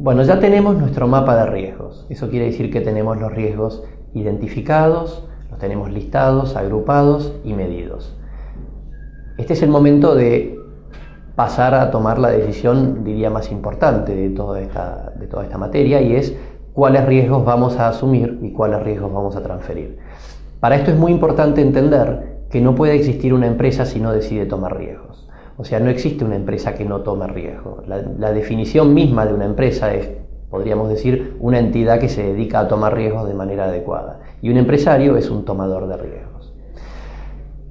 Bueno, ya tenemos nuestro mapa de riesgos. Eso quiere decir que tenemos los riesgos identificados, los tenemos listados, agrupados y medidos. Este es el momento de pasar a tomar la decisión, diría, más importante de toda esta materia, y es cuáles riesgos vamos a asumir y cuáles riesgos vamos a transferir. Para esto es muy importante entender que no puede existir una empresa si no decide tomar riesgos. O sea, no existe una empresa que no tome riesgo. La definición misma de una empresa es, podríamos decir, una entidad que se dedica a tomar riesgos de manera adecuada. Y un empresario es un tomador de riesgos.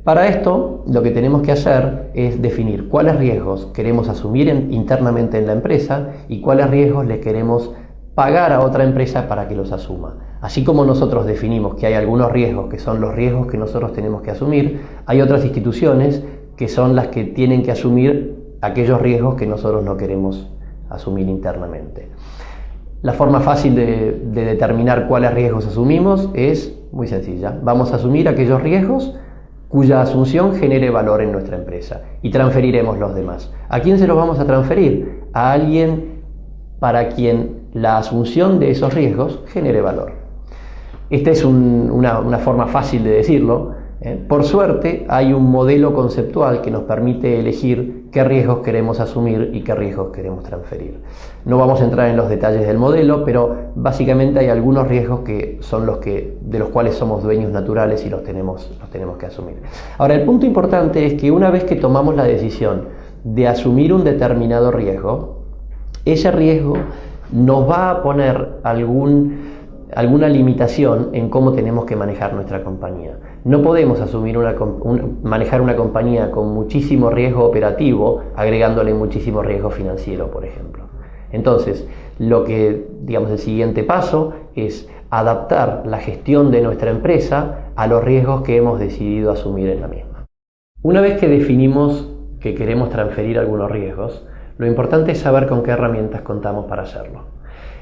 Para esto, lo que tenemos que hacer es definir cuáles riesgos queremos asumir internamente en la empresa y cuáles riesgos le queremos pagar a otra empresa para que los asuma. Así como nosotros definimos que hay algunos riesgos que son los riesgos que nosotros tenemos que asumir, hay otras instituciones que son las que tienen que asumir aquellos riesgos que nosotros no queremos asumir internamente. La forma fácil de determinar cuáles riesgos asumimos es muy sencilla. Vamos a asumir aquellos riesgos cuya asunción genere valor en nuestra empresa y transferiremos los demás. ¿A quién se los vamos a transferir? A alguien para quien la asunción de esos riesgos genere valor. Esta es una forma fácil de decirlo. Por suerte hay un modelo conceptual que nos permite elegir qué riesgos queremos asumir y qué riesgos queremos transferir. No vamos a entrar en los detalles del modelo, pero básicamente hay algunos riesgos que son de los cuales somos dueños naturales y los tenemos que asumir. Ahora, el punto importante es que una vez que tomamos la decisión de asumir un determinado riesgo, ese riesgo nos va a poner alguna limitación en cómo tenemos que manejar nuestra compañía. No podemos asumir manejar una compañía con muchísimo riesgo operativo, agregándole muchísimo riesgo financiero, por ejemplo. Entonces, el siguiente paso es adaptar la gestión de nuestra empresa a los riesgos que hemos decidido asumir en la misma. Una vez que definimos que queremos transferir algunos riesgos, lo importante es saber con qué herramientas contamos para hacerlo.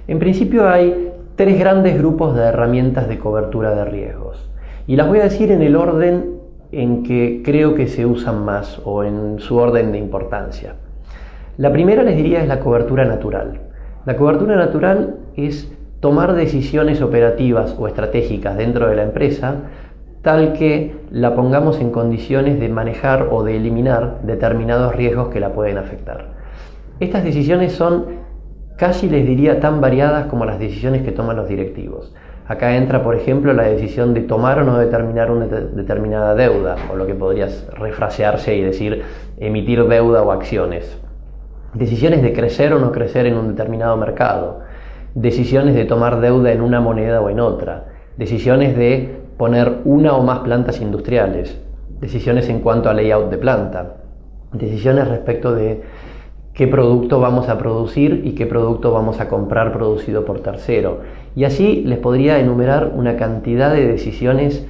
En principio hay tres grandes grupos de herramientas de cobertura de riesgos. Y las voy a decir en el orden en que creo que se usan más o en su orden de importancia. La primera, les diría, es la cobertura natural. La cobertura natural es tomar decisiones operativas o estratégicas dentro de la empresa tal que la pongamos en condiciones de manejar o de eliminar determinados riesgos que la pueden afectar. Estas decisiones son casi, les diría, tan variadas como las decisiones que toman los directivos. Acá entra, por ejemplo, la decisión de tomar o no determinar una determinada deuda, o lo que podría refrasearse y decir emitir deuda o acciones. Decisiones de crecer o no crecer en un determinado mercado. Decisiones de tomar deuda en una moneda o en otra. Decisiones de poner una o más plantas industriales. Decisiones en cuanto a layout de planta. Decisiones respecto de qué producto vamos a producir y qué producto vamos a comprar producido por tercero. Y así les podría enumerar una cantidad de decisiones.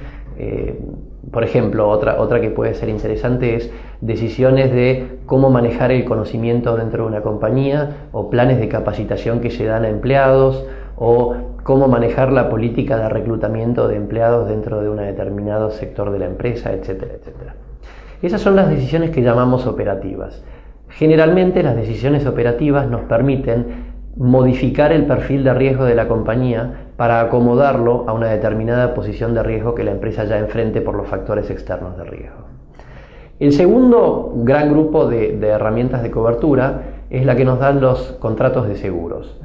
Por ejemplo, otra que puede ser interesante es decisiones de cómo manejar el conocimiento dentro de una compañía, o planes de capacitación que se dan a empleados, o cómo manejar la política de reclutamiento de empleados dentro de un determinado sector de la empresa, etcétera, etcétera. Esas son las decisiones que llamamos operativas. Generalmente las decisiones operativas nos permiten modificar el perfil de riesgo de la compañía para acomodarlo a una determinada posición de riesgo que la empresa ya enfrente por los factores externos de riesgo. El segundo gran grupo de herramientas de cobertura es la que nos dan los contratos de seguros.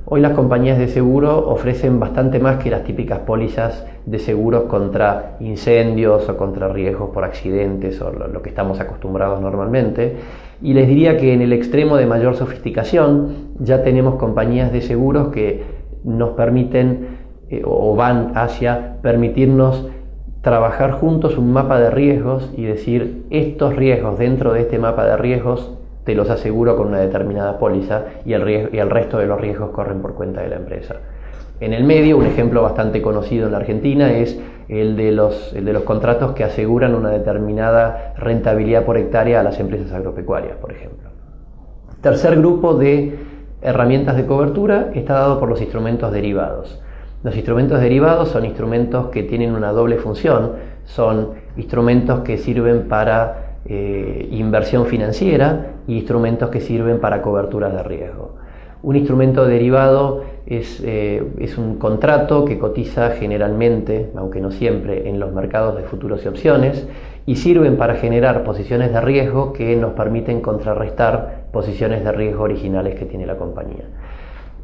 Hoy las compañías de seguro ofrecen bastante más que las típicas pólizas de seguros contra incendios o contra riesgos por accidentes o lo que estamos acostumbrados normalmente. Y les diría que en el extremo de mayor sofisticación ya tenemos compañías de seguros que nos permiten o van hacia permitirnos trabajar juntos un mapa de riesgos y decir: estos riesgos dentro de este mapa de riesgos te los aseguro con una determinada póliza y el resto de los riesgos corren por cuenta de la empresa. En el medio, un ejemplo bastante conocido en la Argentina es el de los contratos que aseguran una determinada rentabilidad por hectárea a las empresas agropecuarias, por ejemplo. Tercer grupo de herramientas de cobertura está dado por los instrumentos derivados. Los instrumentos derivados son instrumentos que tienen una doble función, son instrumentos que sirven para inversión financiera y instrumentos que sirven para coberturas de riesgo. Un instrumento derivado es un contrato que cotiza generalmente, aunque no siempre, en los mercados de futuros y opciones, y sirven para generar posiciones de riesgo que nos permiten contrarrestar posiciones de riesgo originales que tiene la compañía.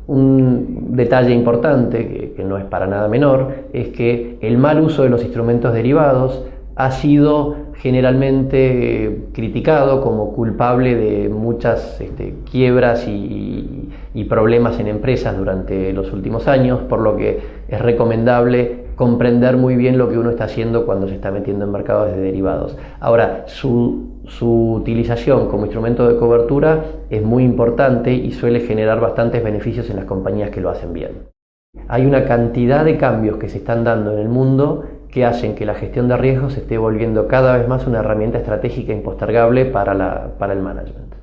Un detalle importante, que no es para nada menor, es que el mal uso de los instrumentos derivados ha sido generalmente criticado como culpable de muchas quiebras y problemas en empresas durante los últimos años, por lo que es recomendable comprender muy bien lo que uno está haciendo cuando se está metiendo en mercados de derivados. Ahora, su utilización como instrumento de cobertura es muy importante y suele generar bastantes beneficios en las compañías que lo hacen bien. Hay una cantidad de cambios que se están dando en el mundo que hacen que la gestión de riesgos se esté volviendo cada vez más una herramienta estratégica impostergable para el management.